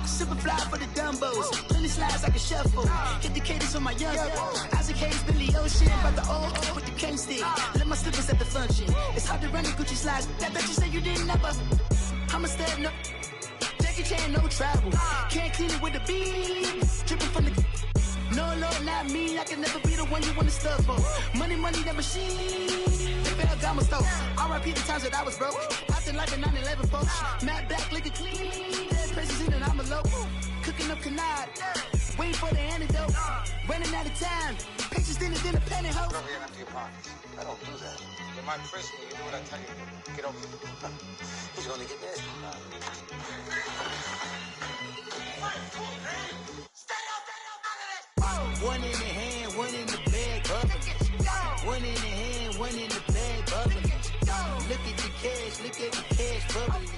Super fly for the dumbos. Plenty slides like a shuffle. Hit the cadence on my young. Isaac Hayes, Billy Ocean. About the old with the cane stick. Let my slippers at the function. It's hard to run the Gucci slides. That bet you say you didn't never. I'm a step no. Jackie Chan, no travel. Can't clean it with the beat. Dripping from the. No, not me. I can never be the one you want to stuff for. Money, the machine. They fell down my stove. R.I.P. the times that I was broke. Acting like a 9/11 folks. Matte back, liquor clean. Dead presses in and I'm a local. Cooking up canard. Waiting for the antidote. Running out of time. Patience in the pantyhose. Rub your empty pockets. I don't do that. You're my prisoner. You do what I tell you. Get over here. He's gonna get this. One in the hand, one in the bag, bubbling. One in the hand, one in the bag, bubbling. Look at the cash, bubbling.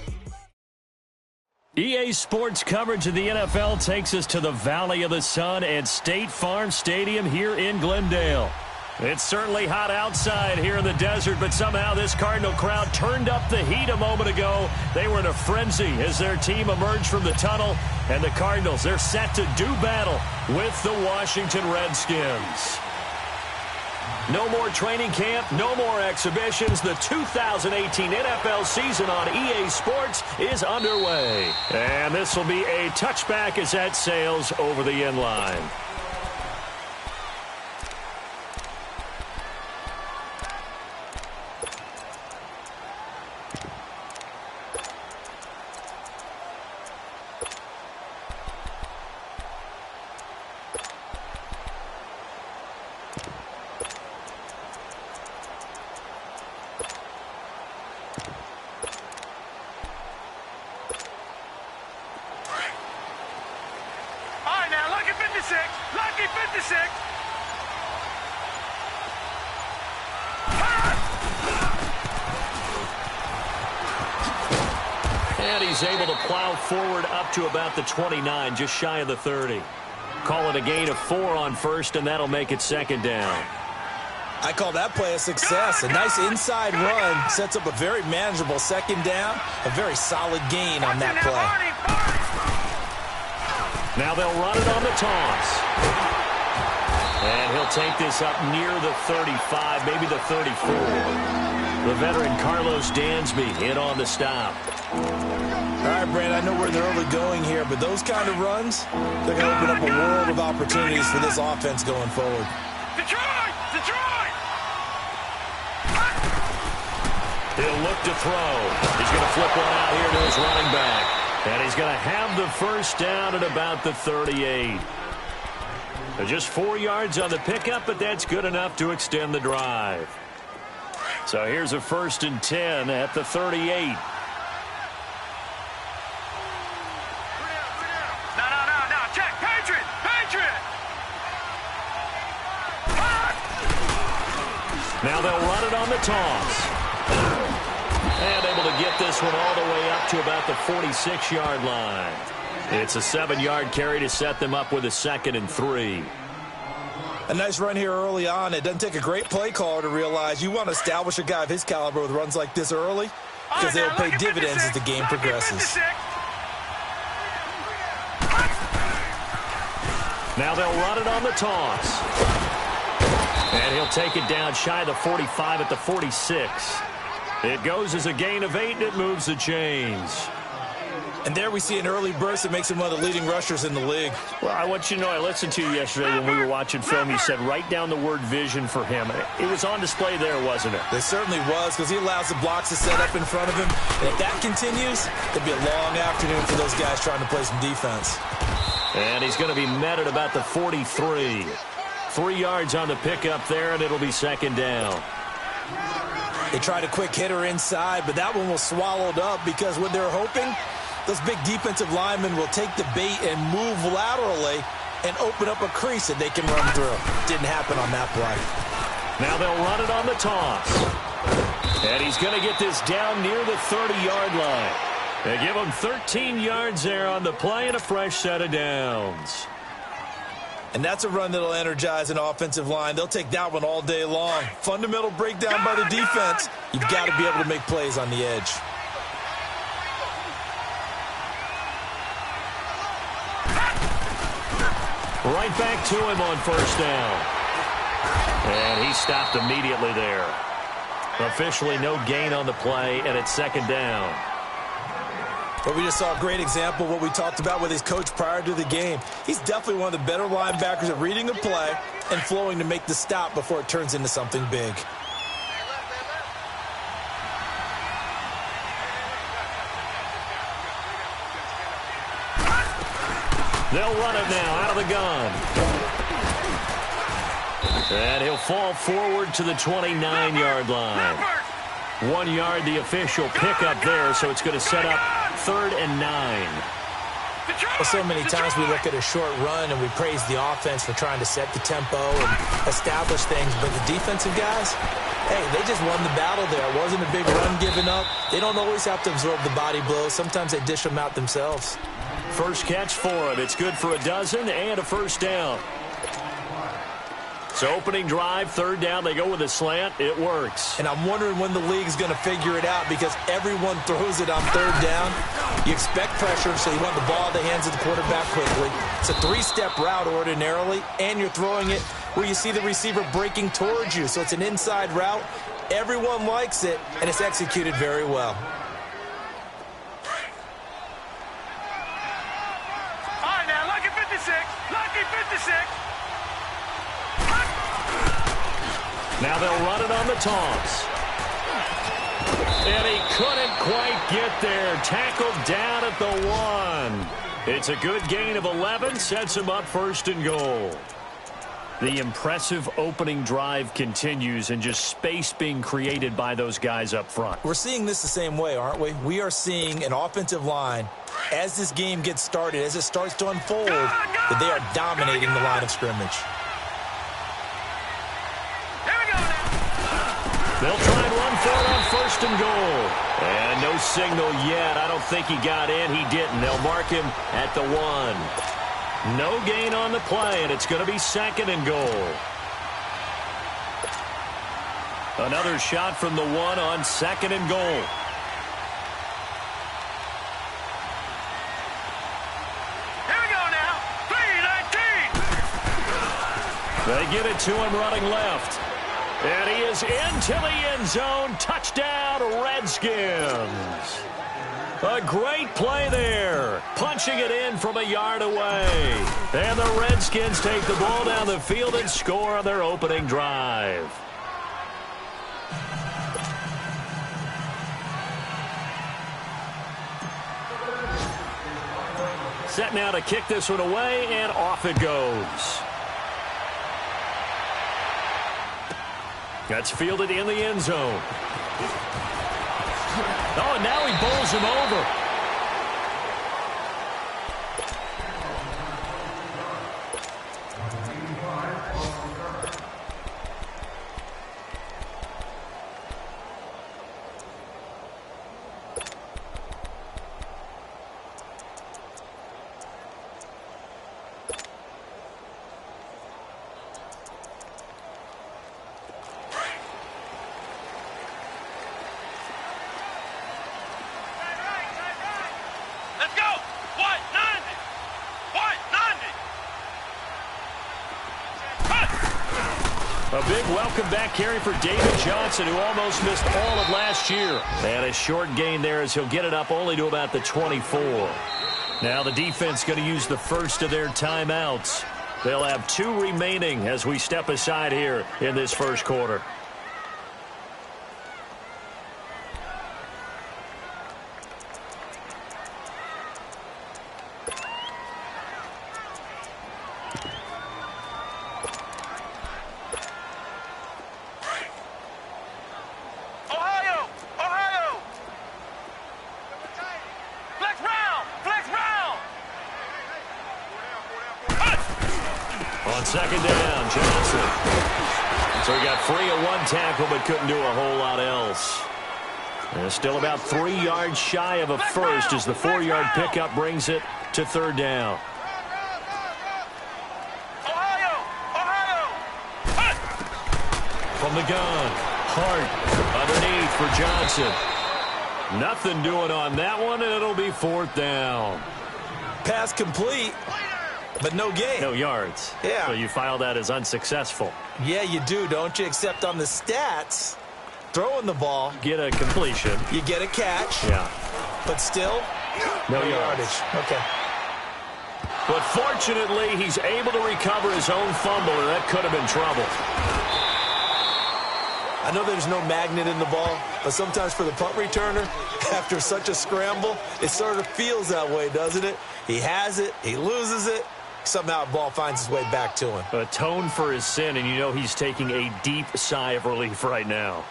EA Sports coverage of the NFL takes us to the Valley of the Sun at State Farm Stadium here in Glendale. It's certainly hot outside here in the desert, but somehow this Cardinal crowd turned up the heat a moment ago. They were in a frenzy as their team emerged from the tunnel, and the Cardinals, they're set to do battle with the Washington Redskins. No more training camp, no more exhibitions. The 2018 NFL season on EA Sports is underway. And this will be a touchback as that sails over the end line. And he's able to plow forward up to about the 29, just shy of the 30. Call it a gain of 4 on first, and that'll make it second down. I call that play a success. A nice inside run sets up a very manageable second down. A very solid gain on that play. Now they'll run it on the toss. And he'll take this up near the 35, maybe the 34. The veteran Carlos Dansby in on the stop. All right, Brand, I know we're in the early going here, but those kind of runs, they're going to open up a world of opportunities for this offense going forward. Detroit! He'll look to throw. He's going to flip one out here to his running back. And he's going to have the first down at about the 38. Just 4 yards on the pickup, but that's good enough to extend the drive. So here's a 1st and 10 at the 38. No. Check. Patriot! Now they'll run it on the toss. And able to get this one all the way up to about the 46-yard line. It's a 7-yard carry to set them up with a 2nd and 3. A nice run here early on. It doesn't take a great play caller to realize you want to establish a guy of his caliber with runs like this early because they'll pay dividends as the game progresses. Now they'll run it on the toss. And he'll take it down shy of the 45 at the 46. It goes as a gain of 8, and it moves the chains. And there we see an early burst that makes him one of the leading rushers in the league. Well, I want you to know, I listened to you yesterday when we were watching film. You said write down the word vision for him. It was on display there, wasn't it? It certainly was, because he allows the blocks to set up in front of him. And if that continues, it'll be a long afternoon for those guys trying to play some defense. And he's going to be met at about the 43. 3 yards on the pickup there, and it'll be second down. They tried a quick hitter inside, but that one was swallowed up because what they're hoping, those big defensive linemen will take the bait and move laterally and open up a crease that they can run through. Didn't happen on that play. Now they'll run it on the toss. And he's going to get this down near the 30-yard line. They give him 13 yards there on the play and a fresh set of downs. And that's a run that'll energize an offensive line. They'll take that one all day long. Fundamental breakdown by the defense. You've got to be able to make plays on the edge. Right back to him on first down. And he stopped immediately there. Officially no gain on the play, and it's second down. But we just saw a great example of what we talked about with his coach prior to the game. He's definitely one of the better linebackers at reading a play and flowing to make the stop before it turns into something big. They'll run it now out of the gun. And he'll fall forward to the 29-yard line. 1 yard, the official pickup there, so it's going to set up 3rd and 9. Well, so many times we look at a short run and we praise the offense for trying to set the tempo and establish things, but the defensive guys, hey, they just won the battle there. It wasn't a big run given up. They don't always have to absorb the body blows. Sometimes they dish them out themselves. First catch for him. It's good for a dozen and a first down. So opening drive, 3rd down, they go with a slant. It works. And I'm wondering when the league's going to figure it out because everyone throws it on 3rd down. You expect pressure, so you want the ball in the hands of the quarterback quickly. It's a 3-step route ordinarily, and you're throwing it where you see the receiver breaking towards you. So it's an inside route. Everyone likes it, and it's executed very well. All right, now, lucky 56. Lucky 56. Now they'll run it on the toss. And he couldn't quite get there. Tackled down at the 1. It's a good gain of 11. Sets him up 1st and goal. The impressive opening drive continues and just space being created by those guys up front. We're seeing this the same way, aren't we? We are seeing an offensive line, as this game gets started, as it starts to unfold, that they are dominating the line of scrimmage. They'll try and run for it on 1st and goal. And no signal yet. I don't think he got in. He didn't. They'll mark him at the 1. No gain on the play, and it's going to be 2nd and goal. Another shot from the 1 on 2nd and goal. Here we go now. 3-19. They get it to him running left. And he is into the end zone. Touchdown, Redskins. A great play there. Punching it in from a yard away. And the Redskins take the ball down the field and score on their opening drive. Set now to kick this one away, and off it goes. That's fielded in the end zone. Oh, and now he bowls him over. A big welcome back carry for David Johnson, who almost missed all of last year. And a short gain there as he'll get it up only to about the 24. Now the defense going to use the first of their timeouts. They'll have 2 remaining as we step aside here in this first quarter. Second down, Johnson. So he got free of 1 tackle, but couldn't do a whole lot else. And still about 3 yards shy of a first as the 4-yard pickup brings it to 3rd down. From the gun, Hart underneath for Johnson. Nothing doing on that one, and it'll be 4th down. Pass complete. but no gain. No yards. Yeah. So you file that as unsuccessful. Yeah, you do, don't you? Except on the stats, throwing the ball. Get a completion. You get a catch. Yeah. But still, no yardage. Okay. But fortunately, he's able to recover his own fumble, or that could have been trouble. I know there's no magnet in the ball, but sometimes for the punt returner, after such a scramble, it sort of feels that way, doesn't it? He has it, he loses it, somehow the ball finds its way back to him. Atone for his sin, and you know he's taking a deep sigh of relief right now.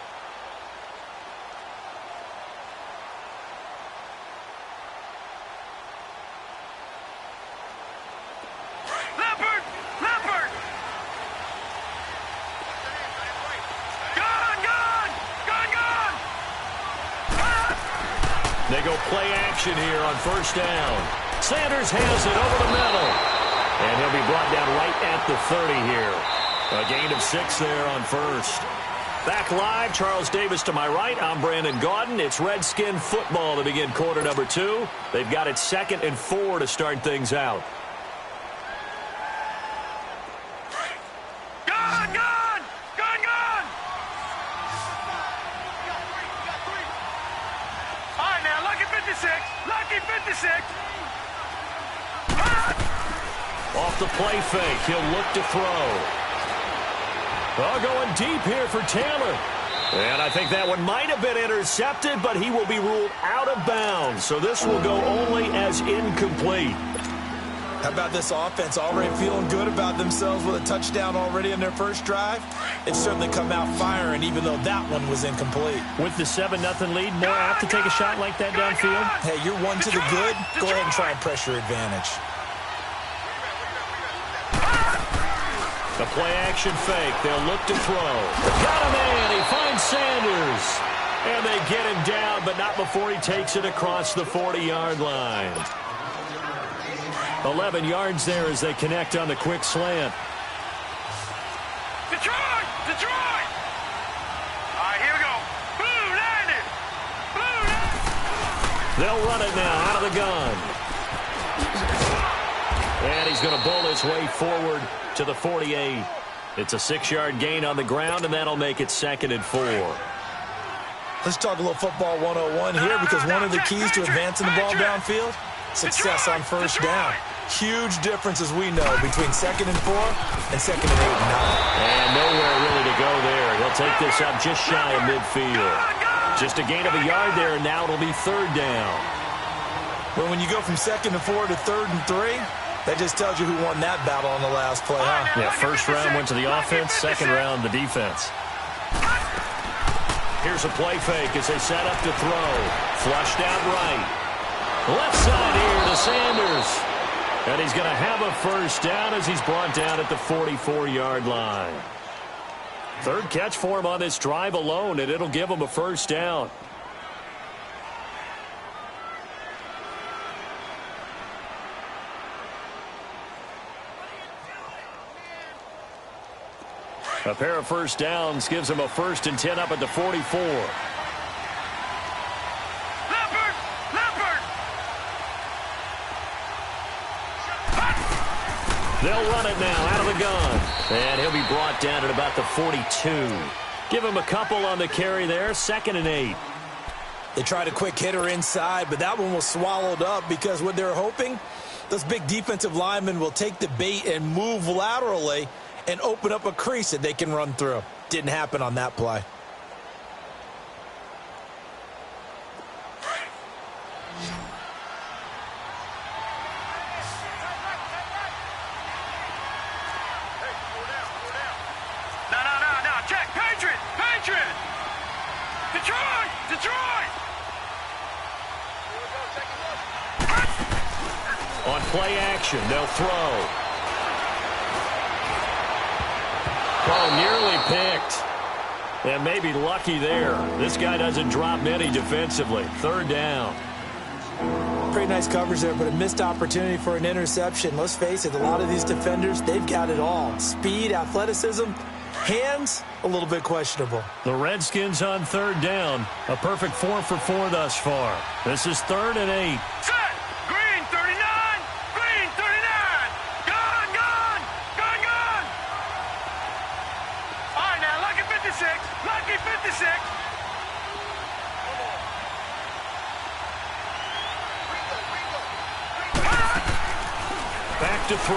They go play action here on first down. Sanders has it over the middle. And he'll be brought down right at the 30 here. A gain of 6 there on first. Back live, Charles Davis to my right. I'm Brandon Gaudin. It's Redskin football to begin quarter number 2. They've got it 2nd and 4 to start things out. Lucky 56. Off the play fake, he'll look to throw. Oh, going deep here for Taylor. And I think that one might have been intercepted, but he will be ruled out of bounds. So this will go only as incomplete. How about this offense already feeling good about themselves with a touchdown already in their first drive? They've certainly come out firing, even though that one was incomplete. With the 7-0 lead, more apt to take a shot like that downfield? Hey, you're one to the good. Go ahead and try and pressure advantage. The play-action fake. They'll look to throw. Got him in. He finds Sanders. And they get him down, but not before he takes it across the 40-yard line. 11 yards there as they connect on the quick slant. Detroit! Detroit! All right, here we go. Blue landed! Blue landed! They'll run it now out of the gun. And he's going to bull his way forward to the 48. It's a 6-yard gain on the ground, and that'll make it 2nd and 4. Let's talk a little football 101 here, because one of the keys to advancing the ball downfield, success on first down. Huge difference, as we know, between 2nd and 4 and 2nd and 8 and 9. And nowhere really to go there. He'll take this up just shy of midfield. Just a gain of a yard there, and now it'll be 3rd down. Well, when you go from 2nd and 4 to 3rd and 3, that just tells you who won that battle on the last play, huh? Yeah, first round went to the offense, second round the defense. Here's a play fake as they set up to throw. Flushed out right. Left side here to Sanders. And he's going to have a first down as he's brought down at the 44-yard line. 3rd catch for him on this drive alone, and it'll give him a first down. A pair of first downs gives him a 1st and 10 up at the 44. They'll run it now out of the gun. And he'll be brought down at about the 42. Give him a couple on the carry there. 2nd and 8. They tried a quick hitter inside, but that one was swallowed up because what they're hoping, those big defensive linemen will take the bait and move laterally and open up a crease that they can run through. Didn't happen on that play. On play action, they'll throw. Oh, nearly picked. And maybe lucky there. This guy doesn't drop many defensively. 3rd down. Pretty nice coverage there, but a missed opportunity for an interception. Let's face it, a lot of these defenders, they've got it all. Speed, athleticism, hands, a little bit questionable. The Redskins on 3rd down. A perfect 4 for 4 thus far. This is 3rd and 8. Set! Green 39! Green 39! Go! Back to throw.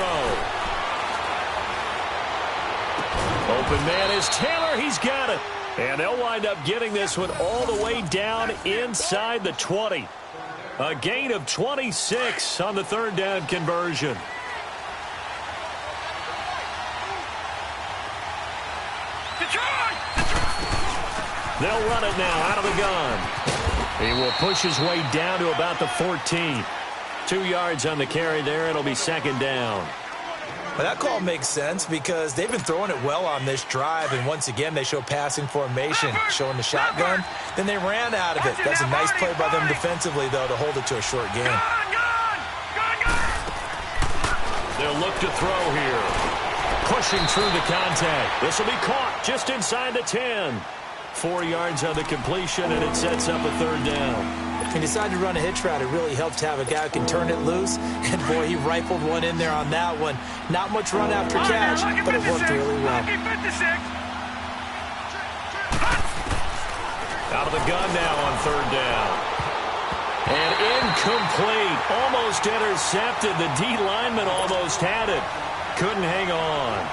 Open man is Taylor. He's got it. And they'll wind up getting this one all the way down inside the 20. A gain of 26 on the third down conversion. They'll run it now out of the gun. He will push his way down to about the 14. 2 yards on the carry there. It'll be second down. Well, that call makes sense because they've been throwing it well on this drive, and once again they show passing formation, showing the shotgun. Then they ran out of it. That's a nice play by them defensively, though, to hold it to a short gain. They'll look to throw here. Pushing through the contact. This will be caught just inside the 10. 4 yards on the completion, and it sets up a third down. He decided to run a hitch route. It really helped to have a guy who can turn it loose. And, boy, he rifled one in there on that one. Not much run after catch, but it worked really well. Out of the gun now on third down. And incomplete. Almost intercepted. The D lineman almost had it. Couldn't hang on.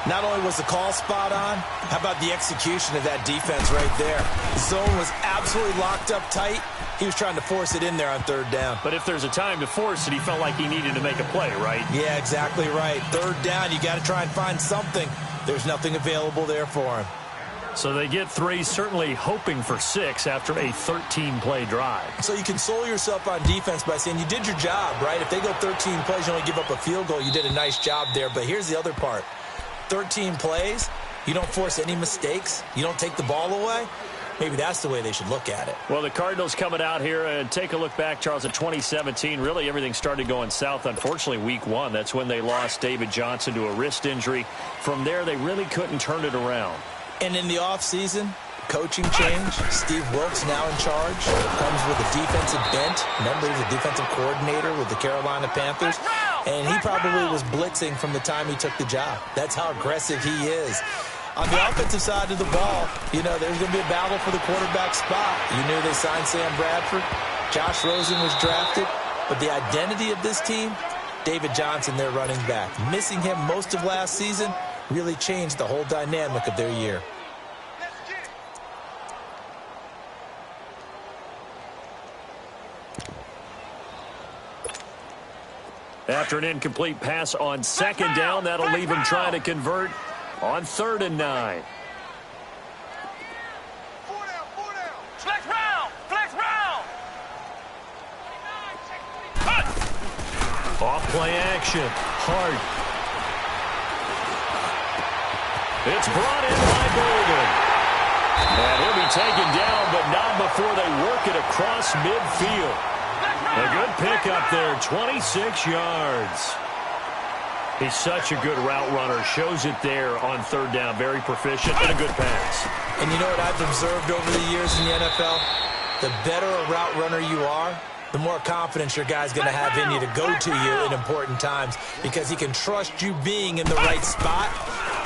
Not only was the call spot on, how about the execution of that defense right there? The zone was absolutely locked up tight. He was trying to force it in there on third down. But if there's a time to force it, he felt like he needed to make a play, right? Yeah, exactly right. Third down, you got to try and find something. There's nothing available there for him. So they get 3, certainly hoping for 6 after a 13-play drive. So you console yourself on defense by saying you did your job, right? If they go 13 plays, you only give up a field goal, you did a nice job there. But here's the other part. 13 plays, you don't force any mistakes, you don't take the ball away. Maybe that's the way they should look at it. Well, the Cardinals coming out here and take a look back, Charles, at 2017. Really, everything started going south. Unfortunately, week 1, that's when they lost David Johnson to a wrist injury. From there, they really couldn't turn it around. And in the offseason, coaching change. Steve Wilkes now in charge. Comes with a defensive bent. Remember, he's a defensive coordinator with the Carolina Panthers. And he probably was blitzing from the time he took the job. That's how aggressive he is. On the offensive side of the ball, you know, there's going to be a battle for the quarterback spot. You knew they signed Sam Bradford. Josh Rosen was drafted. But the identity of this team, David Johnson, their running back. Missing him most of last season really changed the whole dynamic of their year. After an incomplete pass on second down, that'll leave him trying to convert on 3rd and 9. Flex round! Flex round! Off play action. Hard. It's brought in by Golden. And he'll be taken down, but not before they work it across midfield. A good pickup there, 26 yards. He's such a good route runner. Shows it there on 3rd down. Very proficient and a good pass. And you know what I've observed over the years in the NFL? The better a route runner you are, the more confidence your guy's going to have in you to go to you in important times because he can trust you being in the right spot,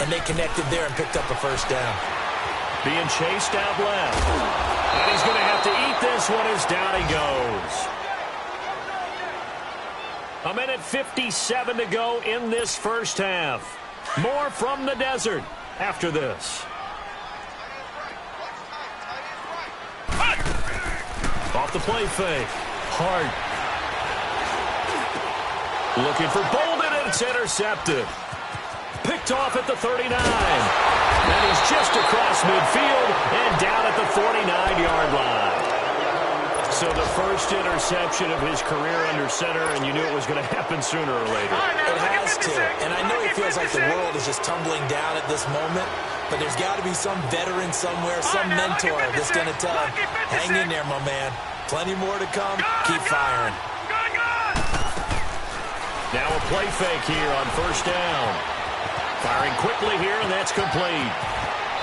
and they connected there and picked up a first down. Being chased out left. And he's going to have to eat this one as down he goes. A minute 57 to go in this first half. More from the desert after this. Off the play fake. Hart. Looking for Bolden, and it's intercepted. Picked off at the 39. And he's just across midfield and down at the 49-yard line. So the first interception of his career under center, and you knew it was going to happen sooner or later. It has to. And I know it feels like the world is just tumbling down at this moment, but there's got to be some veteran somewhere, some mentor that's going to tell him, hang in there, my man. Plenty more to come. Keep firing. Now a play fake here on 1st down. Firing quickly here, and that's complete.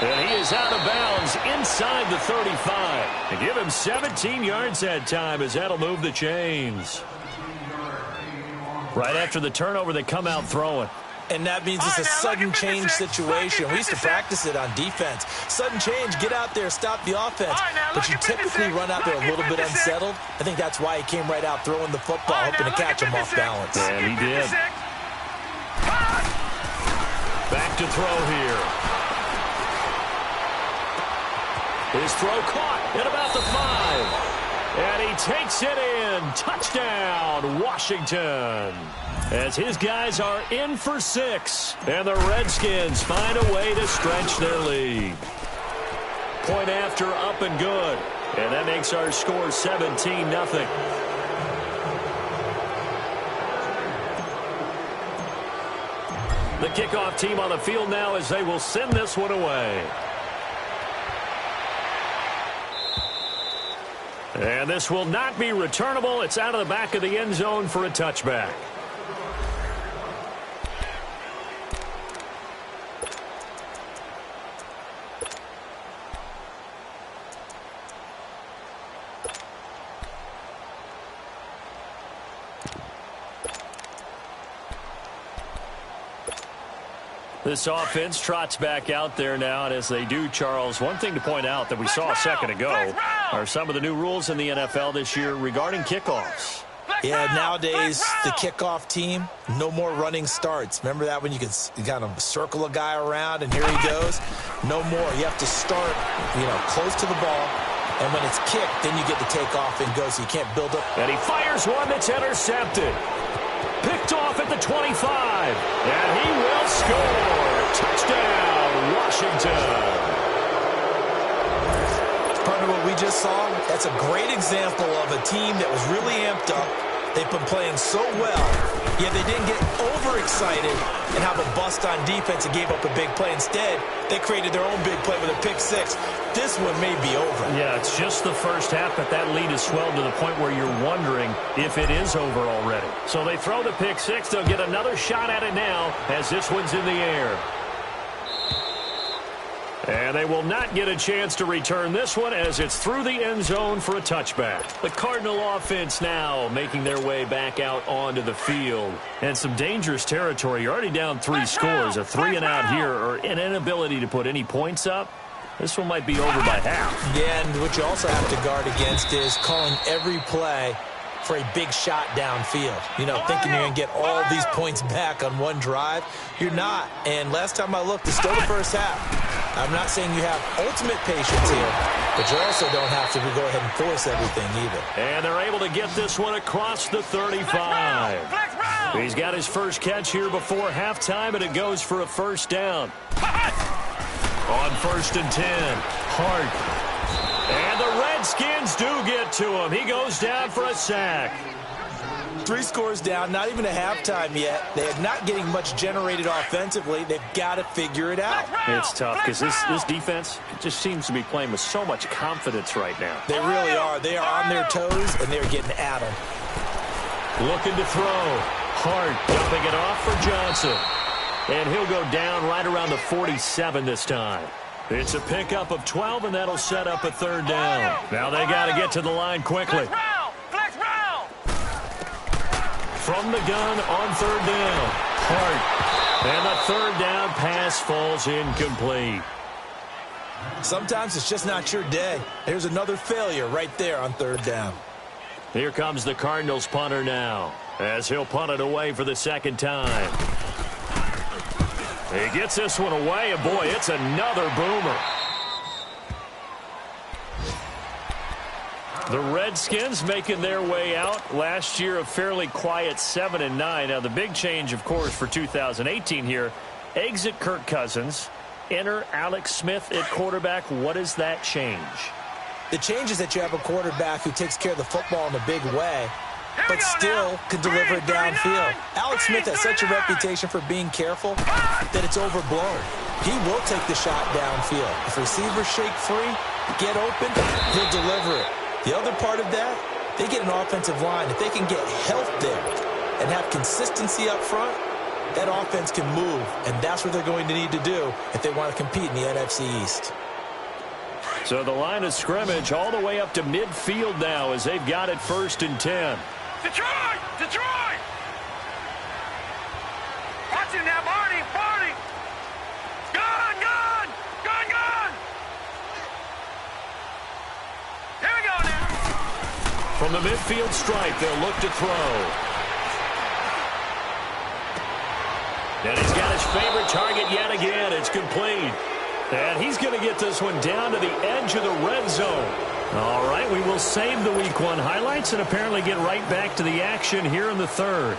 And he is out of bounds inside the 35. And give him 17 yards that time as that'll move the chains. Right after the turnover, they come out throwing. And that means it's a sudden change situation. We used to practice it on defense. Sudden change, get out there, stop the offense. But you typically run out there a little bit unsettled. I think that's why he came right out throwing the football, hoping to catch him off balance. And he did. Back to throw here. His throw caught at about the 5. And he takes it in. Touchdown, Washington. As his guys are in for 6. And the Redskins find a way to stretch their lead. Point after, up and good. And that makes our score 17-0. The kickoff team on the field now as they will send this one away. And this will not be returnable. It's out of the back of the end zone for a touchback. This offense trots back out there now, and as they do, Charles, one thing to point out that we saw a second ago are some of the new rules in the NFL this year regarding kickoffs. Yeah, nowadays, the kickoff team, no more running starts. Remember that when you could kind of circle a guy around, and here he goes? No more. You have to start, close to the ball, and when it's kicked, then you get to take off and go, so you can't build up. And he fires one that's intercepted. Picked off at the 25. And he will score. Touchdown, Washington. Part of what we just saw, that's a great example of a team that was really amped up. They've been playing so well, yet they didn't get overexcited and have a bust on defense and gave up a big play. Instead, they created their own big play with a pick 6. This one may be over. Yeah, it's just the first half, but that lead has swelled to the point where you're wondering if it is over already. So they throw the pick 6. They'll get another shot at it now as this one's in the air. And they will not get a chance to return this one as it's through the end zone for a touchback. The Cardinal offense now making their way back out onto the field. And some dangerous territory. You're already down 3 scores. A 3-and-out here or an inability to put any points up. This one might be over by half. Yeah, and what you also have to guard against is calling every play for a big shot downfield. Thinking you're going to get all these points back on one drive. You're not. And last time I looked, it's still the first half. I'm not saying you have ultimate patience here, but you also don't have to go ahead and force everything either. And they're able to get this one across the 35. He's got his first catch here before halftime, and it goes for a first down. On 1st and 10, Hart. And the Redskins do get to him. He goes down for a sack. 3 scores down, not even a halftime yet. They are not getting much generated offensively. They've got to figure it out. It's tough because this defense just seems to be playing with so much confidence right now. They really are. They are on their toes, and they're getting at them. Looking to throw. Hart dumping it off for Johnson. And he'll go down right around the 47 this time. It's a pickup of 12, and that'll set up a 3rd down. Now they got to get to the line quickly. From the gun on 3rd down. Hart. And the 3rd down pass falls incomplete. Sometimes it's just not your day. Here's another failure right there on 3rd down. Here comes the Cardinals punter now, as he'll punt it away for the 2nd time. He gets this one away, and boy, it's another boomer. The Redskins making their way out. Last year, a fairly quiet 7-9. Now, the big change, of course, for 2018 here, exit Kirk Cousins, enter Alex Smith at quarterback. What does that change? The change is that you have a quarterback who takes care of the football in a big way, but still can deliver it downfield. Alex Smith has such a reputation for being careful that it's overblown. He will take the shot downfield. If receivers shake free, get open, he'll deliver it. The other part of that, they get an offensive line. If they can get health there and have consistency up front, that offense can move, and that's what they're going to need to do if they want to compete in the NFC East. So the line of scrimmage all the way up to midfield now as they've got it 1st and 10. Detroit! Detroit! Watch Watch him now, Barney! Barney! Gone! Gone! Gone! Gone! Here we go now! From the midfield stripe, they'll look to throw. And he's got his favorite target yet again. It's complete. And he's going to get this one down to the edge of the red zone. All right, we will save the Week 1 highlights and apparently get right back to the action here in the third.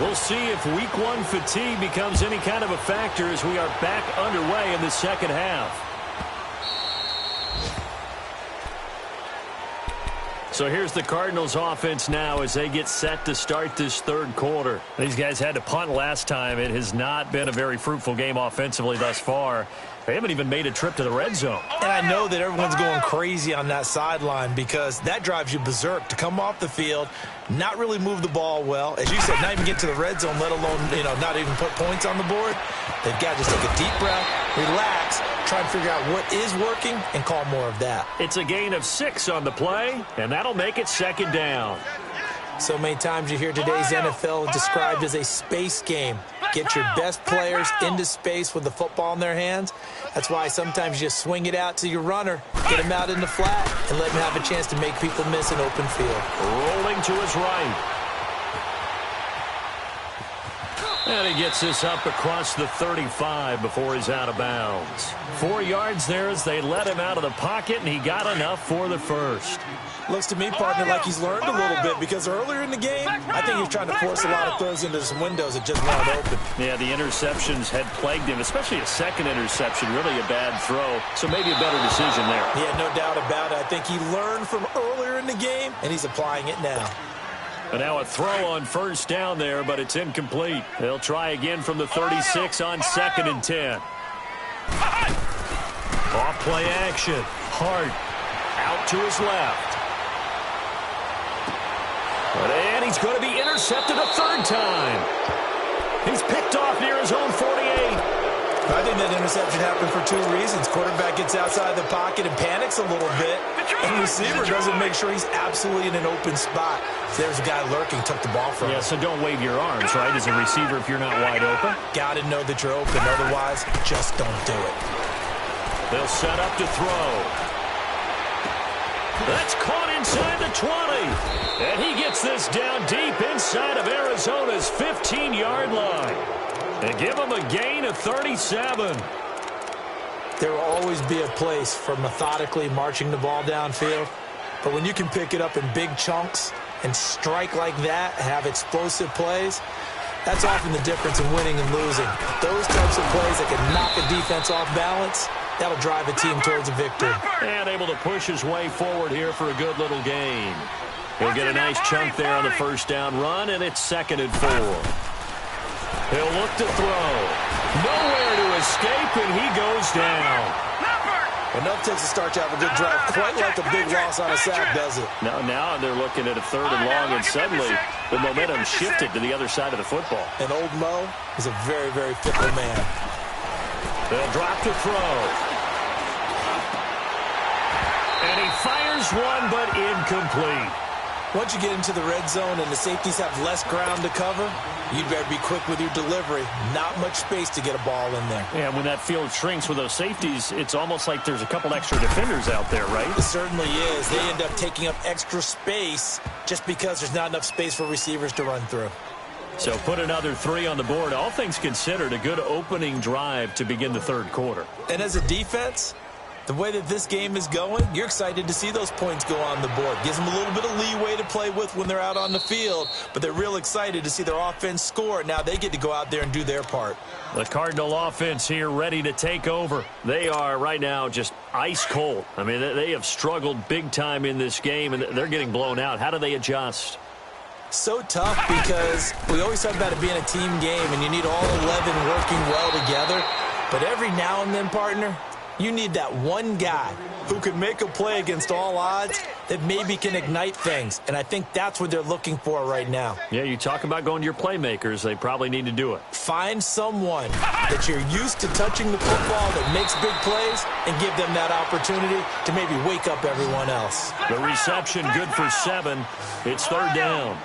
We'll see if Week 1 fatigue becomes any kind of a factor as we are back underway in the second half. So here's the Cardinals offense now as they get set to start this third quarter. These guys had to punt last time. It has not been a very fruitful game offensively thus far. They haven't even made a trip to the red zone. And I know that everyone's going crazy on that sideline because that drives you berserk to come off the field, not really move the ball well. As you said, not even get to the red zone, let alone, not even put points on the board. They've got to just take a deep breath, relax, try and figure out what is working, and call more of that. It's a gain of 6 on the play, and that'll make it second down. So many times you hear today's NFL described as a space game. Get your best players into space with the football in their hands. That's why sometimes you swing it out to your runner, get him out in the flat, and let him have a chance to make people miss an open field. Rolling to his right. And he gets this up across the 35 before he's out of bounds. 4 yards there as they let him out of the pocket, and he got enough for the first. Looks to me, partner, like he's learned a little bit because earlier in the game, I think he was trying to force a lot of throws into some windows that just weren't open. Yeah, the interceptions had plagued him, especially a second interception, really a bad throw. So maybe a better decision there. Yeah, no doubt about it. I think he learned from earlier in the game, and he's applying it now. And now a throw on first down there, but it's incomplete. They'll try again from the 36 on 2nd and 10. Off play action. Hart out to his left. And he's going to be intercepted a third time. He's picked off near his own 48. I think that interception happened for 2 reasons. Quarterback gets outside the pocket and panics a little bit. And the receiver doesn't make sure he's absolutely in an open spot. There's a guy lurking, took the ball from him. Yeah, so don't wave your arms, right, as a receiver if you're not wide open. Got to know that you're open. Otherwise, just don't do it. They'll set up to throw. That's caught inside the 20. And he gets this down deep inside of Arizona's 15-yard line. And give him a gain of 37. There will always be a place for methodically marching the ball downfield. But when you can pick it up in big chunks and strike like that, have explosive plays, that's often the difference in winning and losing. Those types of plays that can knock a defense off balance, that'll drive a team towards a victory. And able to push his way forward here for a good little gain. He'll get a nice chunk there on the first down run, and it's 2nd and 4. He'll look to throw. Nowhere to escape, and he goes down. Enough takes a start to have a good drive. Quite like a big loss on a sack, does it? Now they're looking at a 3rd and long, and suddenly the momentum shifted to the other side of the football. And old Mo is a very, very fickle man. They'll drop to throw. And he fires one, but incomplete. Once you get into the red zone and the safeties have less ground to cover, you'd better be quick with your delivery. Not much space to get a ball in there. Yeah, when that field shrinks with those safeties, it's almost like there's a couple extra defenders out there, right? It certainly is. They end up taking up extra space just because there's not enough space for receivers to run through. So put another 3 on the board. All things considered, a good opening drive to begin the third quarter. And as a defense, the way that this game is going, you're excited to see those points go on the board. Gives them a little bit of leeway to play with when they're out on the field, but they're real excited to see their offense score. Now they get to go out there and do their part. The Cardinal offense here ready to take over. They are right now just ice cold. I mean, they have struggled big time in this game, and they're getting blown out. How do they adjust? So tough because we always talk about it being a team game, and you need all 11 working well together. But every now and then, partner, you need that one guy who can make a play against all odds that maybe can ignite things. And I think that's what they're looking for right now. Yeah, you talk about going to your playmakers. They probably need to do it. Find someone that you're used to touching the football that makes big plays and give them that opportunity to maybe wake up everyone else. The reception good for 7. It's 3rd down.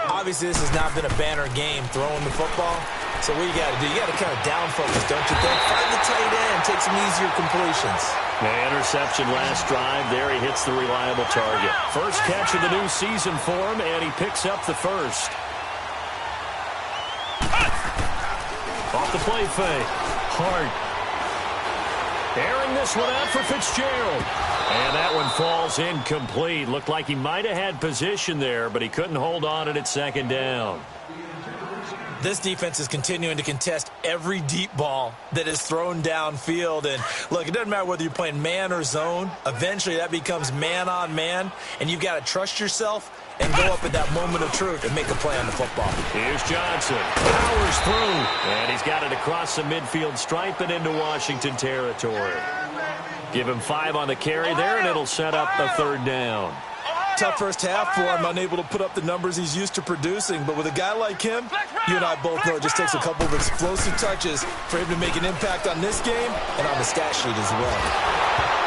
Obviously, this has not been a banner game throwing the football. So what you got to do? You got to kind of down focus, don't you think? Find the tight end, take some easier completions. The interception last drive. There he hits the reliable target. First catch of the new season for him, and he picks up the first. Off the play fake. Hart. Airing this one out for Fitzgerald. And that one falls incomplete. Looked like he might have had position there, but he couldn't hold on it at second down. This defense is continuing to contest every deep ball that is thrown downfield. And, look, it doesn't matter whether you're playing man or zone. Eventually, that becomes man-on-man, and you've got to trust yourself and go up at that moment of truth and make a play on the football. Here's Johnson. Powers through. And he's got it across the midfield stripe and into Washington territory. Give him 5 on the carry there, and it'll set up a third down. Tough first half for him, unable to put up the numbers he's used to producing. But with a guy like him, you and I both know it just takes a couple of explosive touches for him to make an impact on this game and on the stat sheet as well.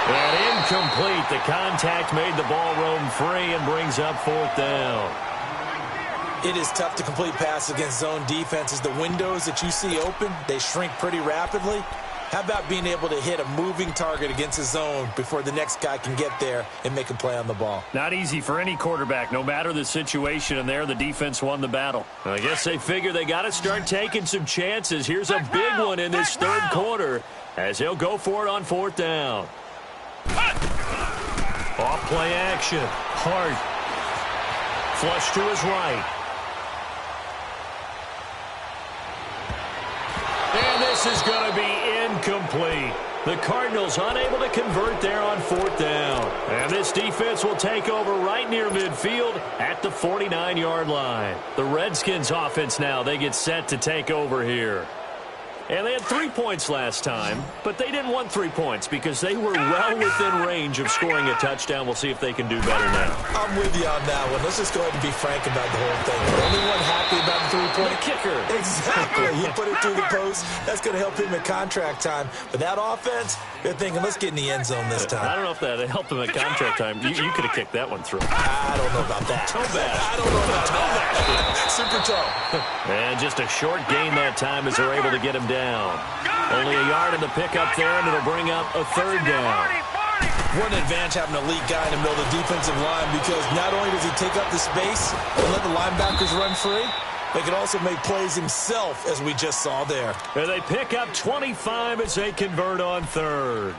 And incomplete. The contact made the ball roam free and brings up fourth down. It is tough to complete passes against zone defenses. The windows that you see open, they shrink pretty rapidly. How about being able to hit a moving target against a zone before the next guy can get there and make a play on the ball? Not easy for any quarterback, no matter the situation, and there the defense won the battle. I guess they figure they got to start taking some chances. Here's a big one in this third quarter as he'll go for it on fourth down. Off play action. Hart. Flush to his right. And this is going to be incomplete. The Cardinals unable to convert there on fourth down. And this defense will take over right near midfield at the 49-yard line. The Redskins offense now, they get set to take over here. And they had 3 points last time, but they didn't want 3 points because they were well within range of scoring a touchdown. We'll see if they can do better now. I'm with you on that one. Let's just go ahead and be frank about the whole thing. The only one happy about the 3-point kicker. Exactly. He put it through the post. That's going to help him at contract time. But that offense, they're thinking, let's get in the end zone this time. I don't know if that helped him at contract time. You could have kicked that one through. I don't know about that. Toe bash. I don't know about that. Super toe. And just a short gain that time as they're able to get him down. Only a yard in the pickup there, and it'll bring up a third down. What an advantage having an elite guy in the middle of the defensive line, because not only does he take up the space and let the linebackers run free, they can also make plays himself, as we just saw there. And they pick up 25 as they convert on third.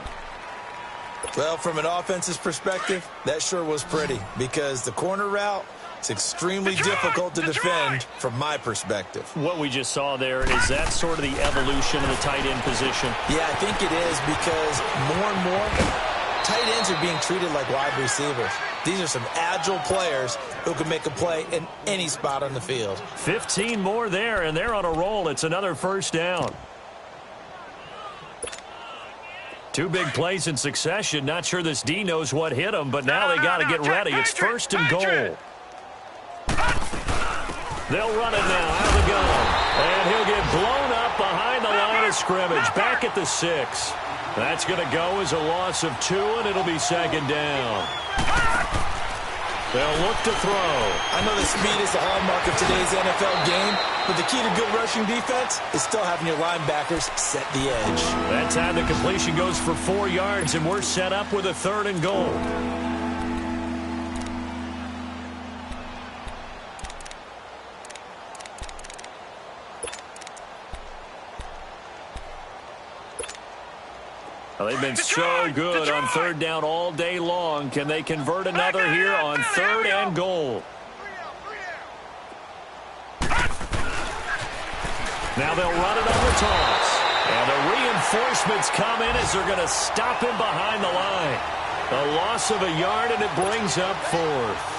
Well, from an offense's perspective, that sure was pretty, because the corner route, it's extremely difficult to defend from my perspective. What we just saw there, is that sort of the evolution of the tight end position? Yeah, I think it is, because more and more, tight ends are being treated like wide receivers. These are some agile players who can make a play in any spot on the field. 15 more there, and they're on a roll. It's another first down. 2 big plays in succession. Not sure this D knows what hit him, but now they got to get ready. It's first and goal. They'll run it now out of the gun. And he'll get blown up behind the line of scrimmage. Back at the 6. That's going to go as a loss of 2, and it'll be second down. They'll look to throw. I know that speed is the hallmark of today's NFL game, but the key to good rushing defense is still having your linebackers set the edge. That time the completion goes for 4 yards, and we're set up with a third and goal. Well, they've been so good on third down all day long. Can they convert another here on third and goal? Now they'll run it on the toss. And the reinforcements come in as they're going to stop him behind the line. A loss of a yard, and it brings up fourth.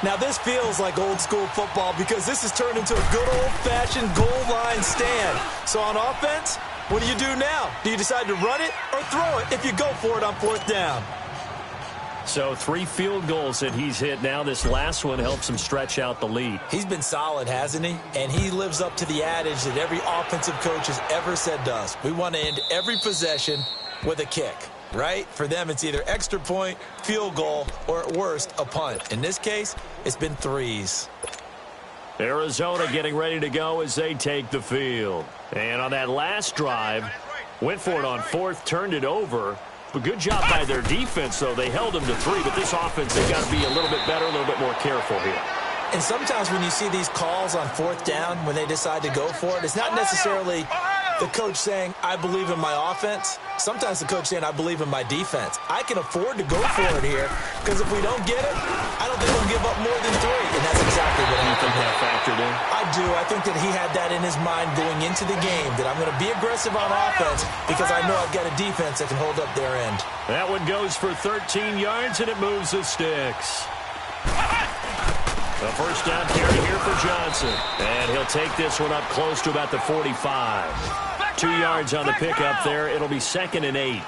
Now, this feels like old-school football, because this has turned into a good old-fashioned goal line stand. So on offense, what do you do now? Do you decide to run it or throw it if you go for it on fourth down? So 3 field goals that he's hit now. This last one helps him stretch out the lead. He's been solid, hasn't he? And he lives up to the adage that every offensive coach has ever said to us. We want to end every possession with a kick, right? For them, it's either extra point, field goal, or at worst, a punt. In this case, it's been 3s. Arizona getting ready to go as they take the field. And on that last drive, went for it on fourth, turned it over. But good job by their defense, though. They held them to 3, but this offense, they've got to be a little bit better, a little bit more careful here. And sometimes when you see these calls on fourth down, when they decide to go for it, it's not necessarily the coach saying, I believe in my offense. Sometimes the coach saying, I believe in my defense. I can afford to go for it here, because if we don't get it, I don't think we'll give up more than 3. And that's exactly what happened. You think that factored in? I do. I think that he had that in his mind going into the game, that I'm going to be aggressive on offense because I know I've got a defense that can hold up their end. That one goes for 13 yards, and it moves the sticks. The first down carry here for Johnson. And he'll take this one up close to about the 45. 2 yards on the pickup there. It'll be 2nd and 8.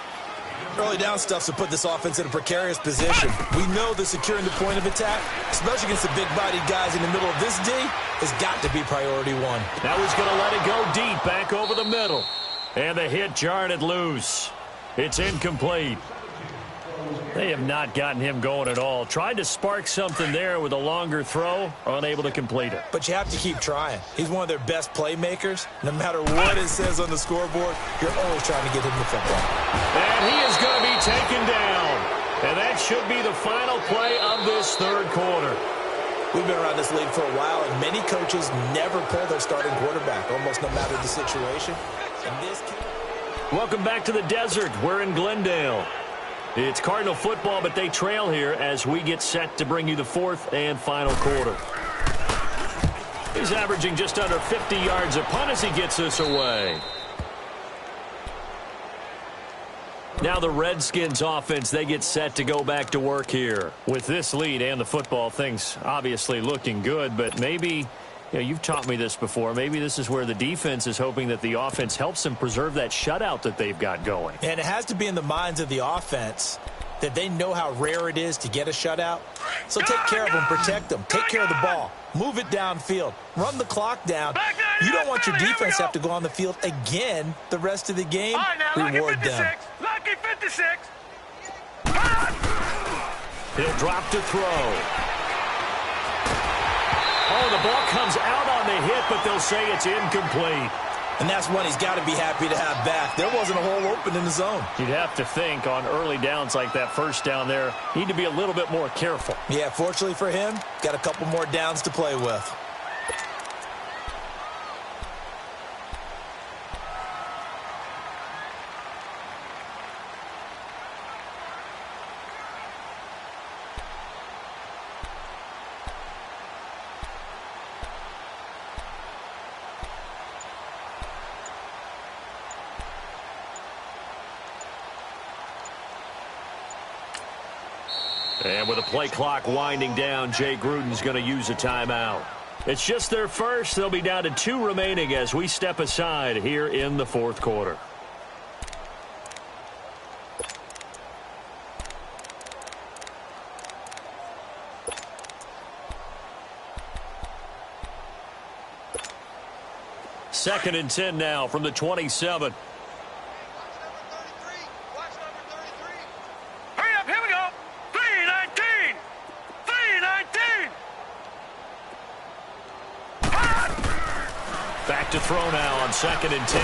Early down stuff's to put this offense in a precarious position. We know that securing the point of attack, especially against the big-bodied guys in the middle of this D, has got to be priority 1. Now he's going to let it go deep back over the middle. And the hit jarred it loose. It's incomplete. They have not gotten him going at all. Tried to spark something there with a longer throw, unable to complete it. But you have to keep trying. He's one of their best playmakers. No matter what it says on the scoreboard, you're always trying to get him the football. And he is going to be taken down. And that should be the final play of this third quarter. We've been around this league for a while, and many coaches never pull their starting quarterback, almost no matter the situation. And this Welcome back to the desert. We're in Glendale. It's Cardinal football, but they trail here as we get set to bring you the fourth and final quarter. He's averaging just under 50 yards a punt as he gets us away. Now the Redskins offense, they get set to go back to work here. With this lead and the football, things obviously looking good, but maybe, you've taught me this before, maybe this is where the defense is hoping that the offense helps them preserve that shutout that they've got going. And it has to be in the minds of the offense that they know how rare it is to get a shutout. So take care of them, protect them, take care of the ball, move it downfield, run the clock down. You don't want your defense to have to go on the field again the rest of the game. Reward them. Lucky 56. He'll drop to throw. Oh, the ball comes out on the hit, but they'll say it's incomplete. And that's one he's got to be happy to have back. There wasn't a hole open in the zone. You'd have to think on early downs like that first down there, need to be a little bit more careful. Yeah, fortunately for him, got a couple more downs to play with. And with the play clock winding down, Jay Gruden's going to use a timeout. It's just their first. They'll be down to 2 remaining as we step aside here in the fourth quarter. Second and 10 now from the 27. Back to throw now on 2nd and 10.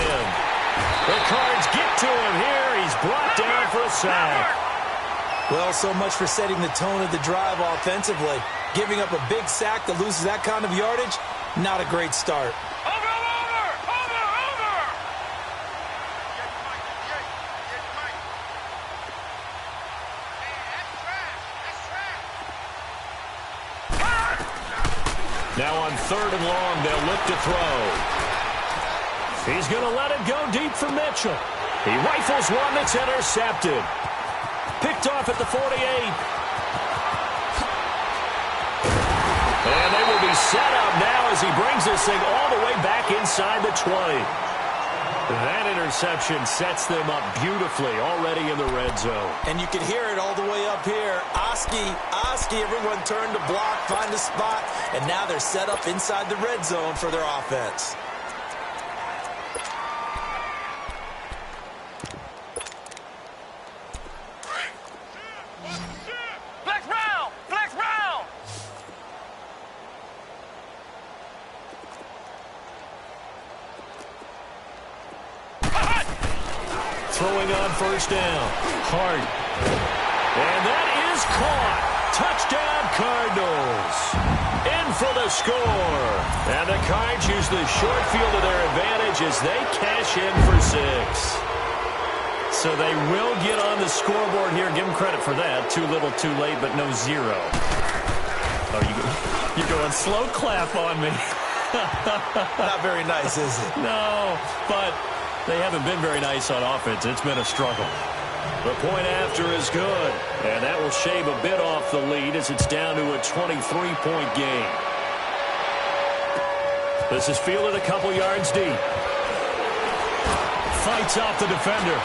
The Cards get to him here. He's brought down for a sack. Well, so much for setting the tone of the drive offensively. Giving up a big sack that loses that kind of yardage, not a great start. Now on 3rd and long, they'll look to throw. He's going to let it go deep for Mitchell. He rifles one that's intercepted. Picked off at the 48. And they will be set up now as he brings this thing all the way back inside the 20. That interception sets them up beautifully already in the red zone. And you can hear it all the way up here. Oski, everyone turned to block, find a spot, and now they're set up inside the red zone for their offense. Flex round! Flex round! throwing on first down. Hart. And that is caught. Touchdown, Cardinals. In for the score. And the Cards use the short field to their advantage as they cash in for 6. So they will get on the scoreboard here. Give them credit for that. Too little, too late, but no 0. Oh, you're going slow clap on me. Not very nice, is it? No, but they haven't been very nice on offense. It's been a struggle. The point after is good, and that will shave a bit off the lead as it's down to a 23-point game. This is fielded a couple yards deep. Fights off the defender.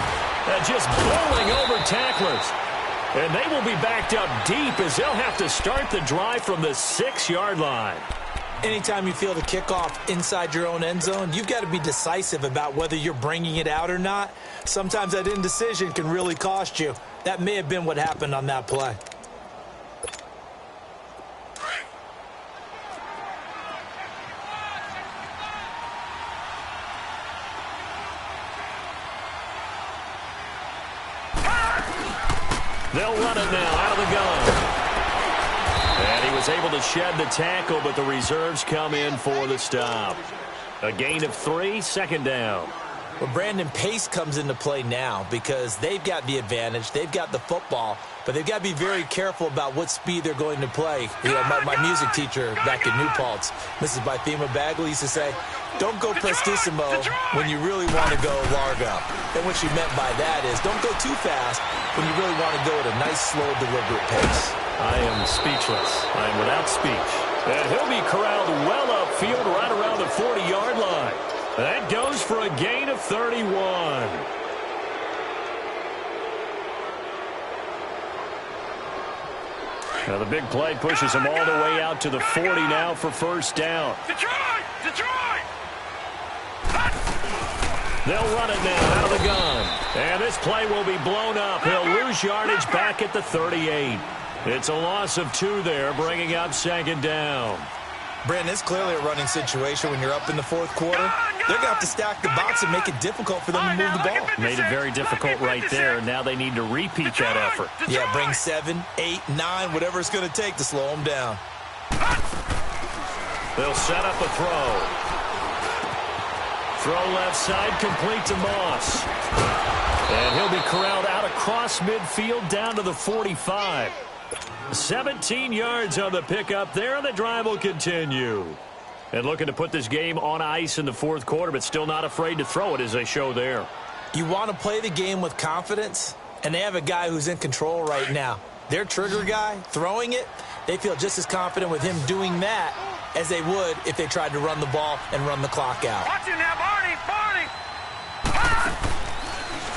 Just bowling over tacklers. And they will be backed up deep as they'll have to start the drive from the 6-yard line. Anytime you feel the kickoff inside your own end zone, you've got to be decisive about whether you're bringing it out or not. Sometimes that indecision can really cost you. That may have been what happened on that play. They'll run it now out of the gun. And he was able to shed the tackle, but the reserves come in for the stop. A gain of 3, second down. Well, Brandon, pace comes into play now because they've got the advantage. They've got the football, but they've got to be very careful about what speed they're going to play. You know, my music teacher back in New Paltz, Mrs. Bythema Bagley, used to say, don't go prestissimo when you really want to go largo. And what she meant by that is don't go too fast when you really want to go at a nice, slow, deliberate pace. I am speechless. I am without speech. And he'll be corralled well upfield right around the 40-yard line. That goes for a gain of 31. Now the big play pushes him all the way out to the 40 now for first down. Detroit! They'll run it now out of the gun. And this play will be blown up. He'll lose yardage back at the 38. It's a loss of 2 there, bringing up second down. Brandon, it's clearly a running situation when you're up in the fourth quarter. They're going to have to stack the box and make it difficult for them to move the ball. Made it very difficult right there. Now they need to repeat that effort. Yeah, bring 7, 8, 9, whatever it's going to take to slow them down. They'll set up a throw. Throw left side, complete to Moss. And he'll be corralled out across midfield down to the 45. 17 yards on the pickup there, and the drive will continue. And looking to put this game on ice in the fourth quarter, but still not afraid to throw it as they show there. You want to play the game with confidence, and they have a guy who's in control right now. Their trigger guy, throwing it, they feel just as confident with him doing that as they would if they tried to run the ball and run the clock out. Watch him now, Barney!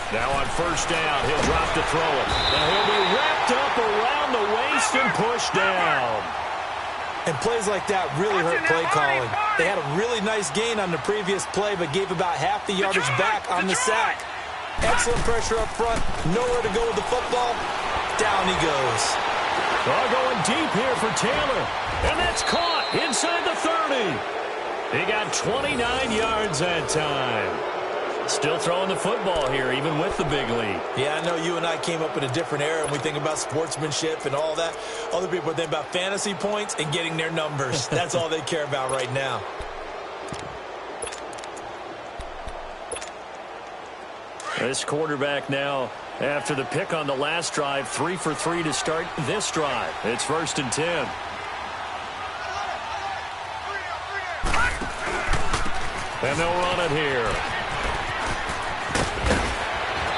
Now on first down, he'll drop to throw it. Now he'll be wrapped up around the waist and pushed down. And plays like that really hurt play calling. They had a really nice gain on the previous play, but gave about half the yardage back on the sack. Excellent pressure up front. Nowhere to go with the football. Down he goes. Well, going deep here for Taylor. And that's caught inside the 30. He got 29 yards that time. Still throwing the football here, even with the big lead. Yeah, I know you and I came up in a different era, and we think about sportsmanship and all that. Other people think about fantasy points and getting their numbers. That's all they care about right now. This quarterback now, after the pick on the last drive, 3 for 3 to start this drive. It's 1st and 10. And they'll run it here.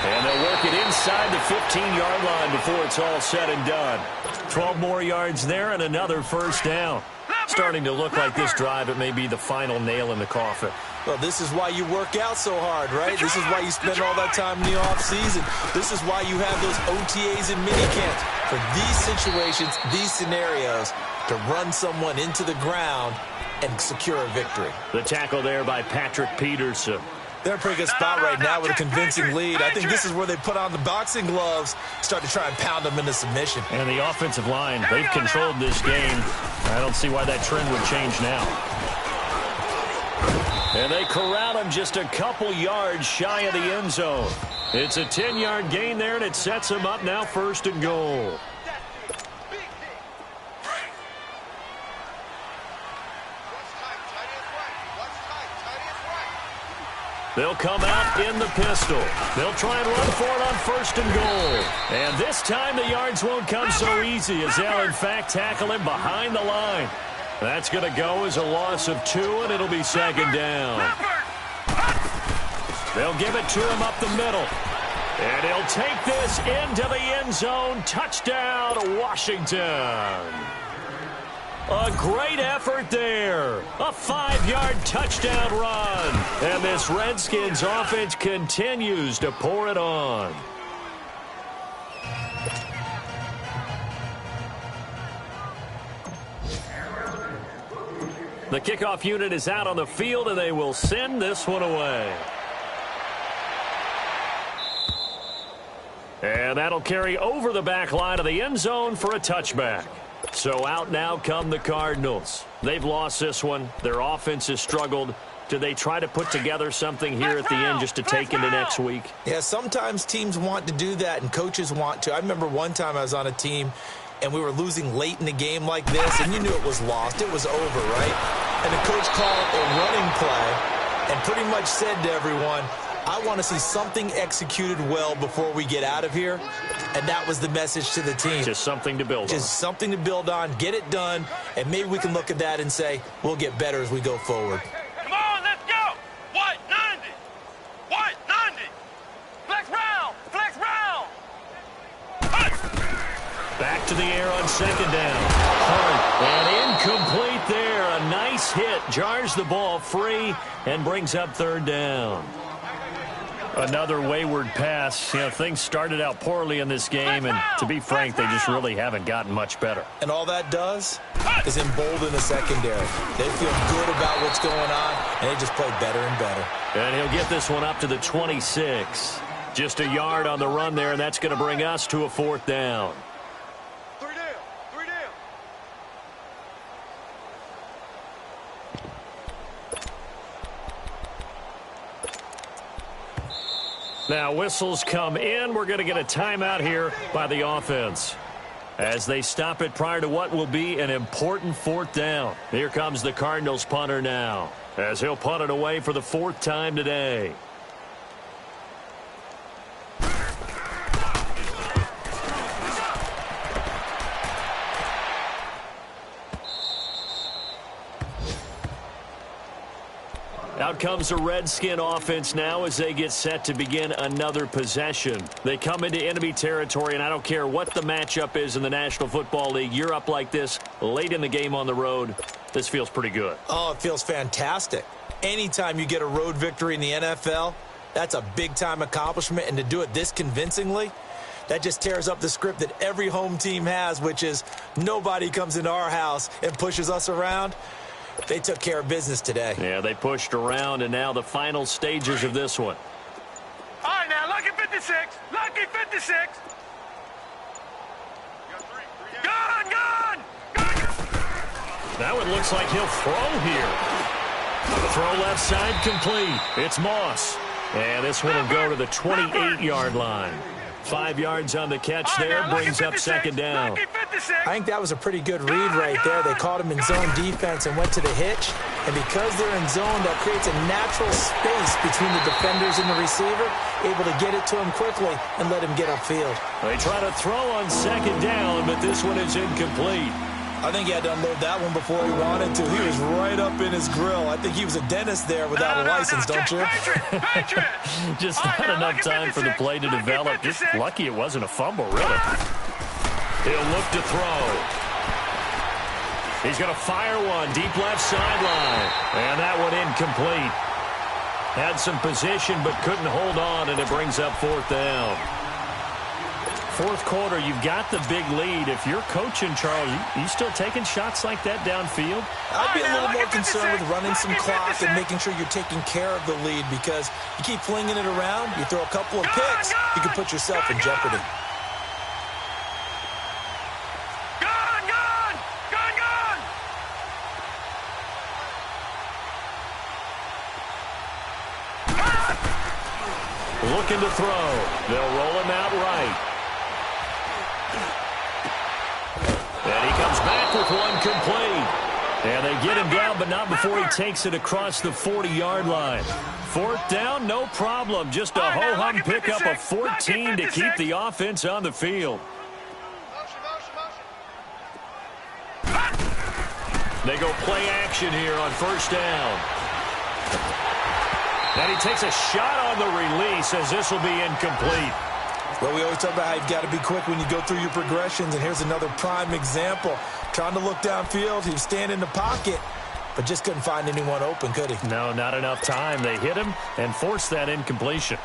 And they'll work it inside the 15-yard line before it's all said and done. 12 more yards there and another first down. Starting to look like this drive, it may be the final nail in the coffin. Well, this is why you work out so hard, right? This is why you spend all that time in the offseason. This is why you have those OTAs and minicamps. For these situations, these scenarios, to run someone into the ground and secure a victory. The tackle there by Patrick Peterson. They're in a pretty good spot right now with a convincing lead. I think this is where they put on the boxing gloves, start to try and pound them into submission. And the offensive line, they've controlled this game. I don't see why that trend would change now. And they corral him just a couple yards shy of the end zone. It's a 10-yard gain there, and it sets him up now 1st and goal. They'll come out in the pistol. They'll try and run for it on 1st and goal. And this time the yards won't come so easy as they'll, in fact, tackle him behind the line. That's going to go as a loss of 2, and it'll be 2nd down. They'll give it to him up the middle. And he'll take this into the end zone. Touchdown, Washington. A great effort there. A 5-yard touchdown run. And this Redskins offense continues to pour it on. The kickoff unit is out on the field, and they will send this one away. And that'll carry over the back line of the end zone for a touchback. So out now come the Cardinals. They've lost this one. Their offense has struggled. Do they try to put together something here at the end just to take into next week? Yeah, sometimes teams want to do that and coaches want to. I remember one time I was on a team and we were losing late in the game like this, and you knew it was lost. It was over, right? And the coach called a running play and pretty much said to everyone, I want to see something executed well before we get out of here. And that was the message to the team. Just something to build on. Just something to build on, get it done, and maybe we can look at that and say, we'll get better as we go forward. Come on, let's go. White 90. White 90. Flex round. Flex round. Back to the air on 2nd down. Hard and incomplete there. A nice hit. Jars the ball free and brings up 3rd down. Another wayward pass. You know, things started out poorly in this game, and to be frank, they just really haven't gotten much better. And all that does is embolden the secondary. They feel good about what's going on, and they just play better and better. And he'll get this one up to the 26. Just a yard on the run there, and that's going to bring us to a 4th down. 3 down. 3 down. Now whistles come in. We're going to get a timeout here by the offense as they stop it prior to what will be an important 4th down. Here comes the Cardinals punter now as he'll punt it away for the 4th time today. Out comes the Redskin offense now as they get set to begin another possession. They come into enemy territory, and I don't care what the matchup is in the National Football League. You're up like this late in the game on the road. This feels pretty good. Oh, it feels fantastic. Anytime you get a road victory in the NFL, that's a big-time accomplishment, and to do it this convincingly, that just tears up the script that every home team has, which is nobody comes into our house and pushes us around. They took care of business today. Yeah, they pushed around, and now the final stages of this one. All right, now, lucky 56. Lucky 56. Gone, gone. That one looks like he'll throw here. Throw left side complete. It's Moss. And this one will go to the 28-yard line. 5 yards on the catch there, brings up 2nd down. I think that was a pretty good read right there. They caught him in zone defense and went to the hitch. And because they're in zone, that creates a natural space between the defenders and the receiver, able to get it to him quickly and let him get upfield. They try to throw on 2nd down, but this one is incomplete. I think he had to unload that one before he wanted to. He was right up in his grill. I think he was a dentist there without a license, don't you? Just not enough time for the play to develop. Just lucky it wasn't a fumble, really. He'll look to throw. He's going to fire one deep left sideline. And that one incomplete. Had some position but couldn't hold on, and it brings up 4th down. 4th quarter, you've got the big lead. If you're coaching, Charles, you still taking shots like that downfield? I'd be a little more concerned with running some clock and making sure you're taking care of the lead, because you keep flinging it around, you throw a couple of picks, you can put yourself in jeopardy. Looking to throw. They'll roll him out right. And he comes back with one complete. And they get him down, but not before he takes it across the 40-yard line. Fourth down, no problem. Just a ho-hum pickup of 14 to keep the offense on the field. They go play action here on first down. And he takes a shot on the release as this will be incomplete. Well, we always talk about how you've got to be quick when you go through your progressions, and here's another prime example. Trying to look downfield, he was standing in the pocket, but just couldn't find anyone open, could he? No, not enough time. They hit him and forced that incompletion.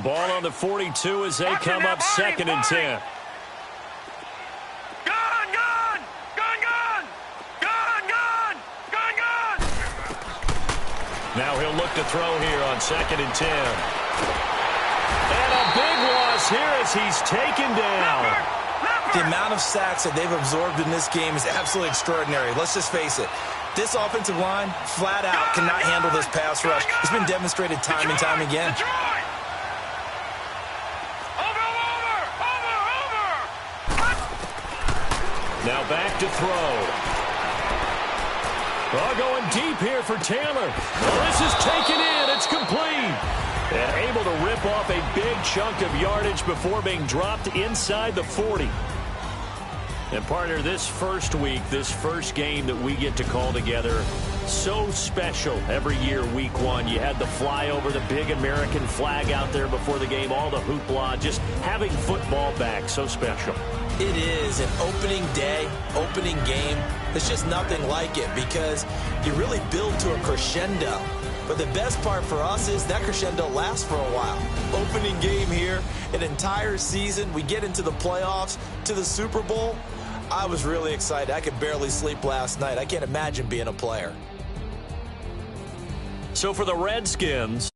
Ball on the 42 as they come up 2nd and 10. Now he'll look to throw here on 2nd and 10. And a big loss here as he's taken down. The amount of sacks that they've absorbed in this game is absolutely extraordinary. Let's just face it. This offensive line, flat out, cannot handle this pass rush. It's been demonstrated time and time again. Now back to throw. Oh, going deep here for Taylor. Oh, this is taken in. It's complete. And able to rip off a big chunk of yardage before being dropped inside the 40. And, partner, this first week, this first game that we get to call together, so special every year, week one. You had the flyover, the big American flag out there before the game, all the hoopla, just having football back, so special. It is an opening day, opening game. There's just nothing like it because you really build to a crescendo. But the best part for us is that crescendo lasts for a while. Opening game here, an entire season. We get into the playoffs, to the Super Bowl. I was really excited. I could barely sleep last night. I can't imagine being a player. So for the Redskins,